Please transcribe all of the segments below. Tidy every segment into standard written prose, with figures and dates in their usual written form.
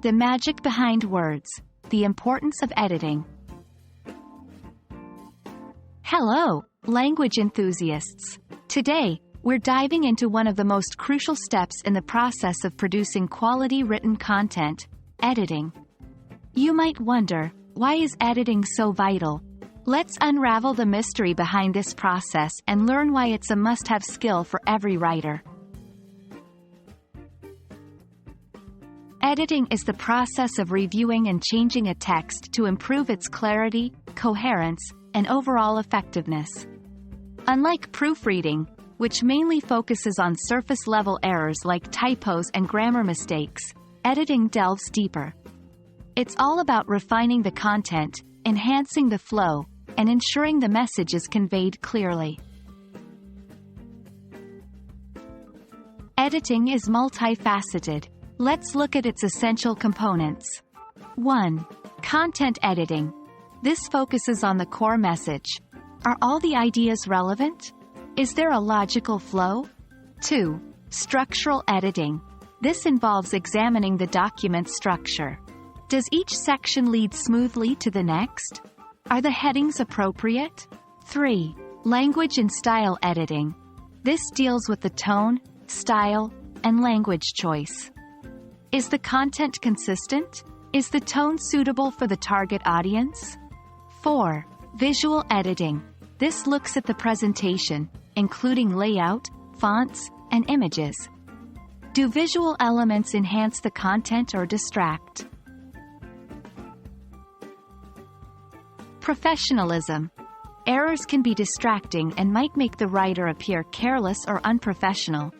The magic behind words. The importance of editing. Hello, language enthusiasts. Today, we're diving into one of the most crucial steps in the process of producing quality written content, editing. You might wonder, why is editing so vital? Let's unravel the mystery behind this process and learn why it's a must-have skill for every writer. Editing is the process of reviewing and changing a text to improve its clarity, coherence, and overall effectiveness. Unlike proofreading, which mainly focuses on surface-level errors like typos and grammar mistakes, editing delves deeper. It's all about refining the content, enhancing the flow, and ensuring the message is conveyed clearly. Editing is multifaceted. Let's look at its essential components. 1. Content editing. This focuses on the core message. Are all the ideas relevant? Is there a logical flow? 2. Structural editing. This involves examining the document's structure. Does each section lead smoothly to the next? Are the headings appropriate? 3. Language and style editing. This deals with the tone, style, and language choice. Is the content consistent? Is the tone suitable for the target audience? 4. Visual editing. This looks at the presentation, including layout, fonts, and images. Do visual elements enhance the content or distract? Professionalism. Errors can be distracting and might make the writer appear careless or unprofessional.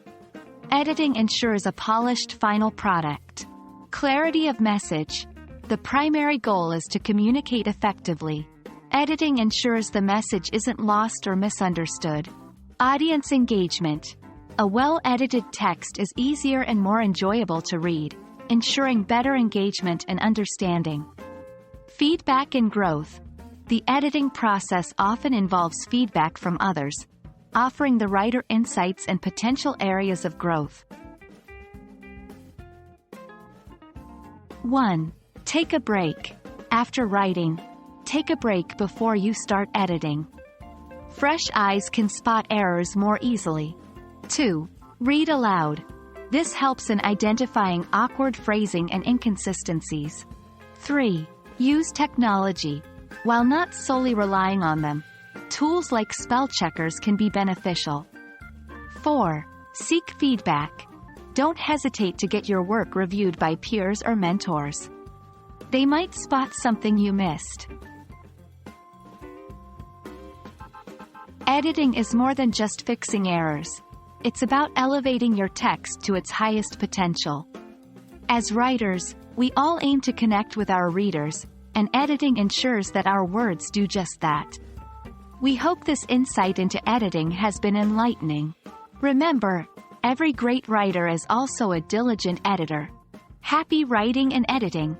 Editing ensures a polished final product. Clarity of message. The primary goal is to communicate effectively. Editing ensures the message isn't lost or misunderstood. Audience engagement. A well-edited text is easier and more enjoyable to read, ensuring better engagement and understanding. Feedback and growth. The editing process often involves feedback from others, offering the writer insights and potential areas of growth. 1. Take a break. After writing, take a break before you start editing. Fresh eyes can spot errors more easily. 2. Read aloud. This helps in identifying awkward phrasing and inconsistencies. 3. Use technology. While not solely relying on them, tools like spell checkers can be beneficial. 4. Seek feedback. Don't hesitate to get your work reviewed by peers or mentors. They might spot something you missed. Editing is more than just fixing errors. It's about elevating your text to its highest potential. As writers, we all aim to connect with our readers, and editing ensures that our words do just that. We hope this insight into editing has been enlightening. Remember, every great writer is also a diligent editor. Happy writing and editing!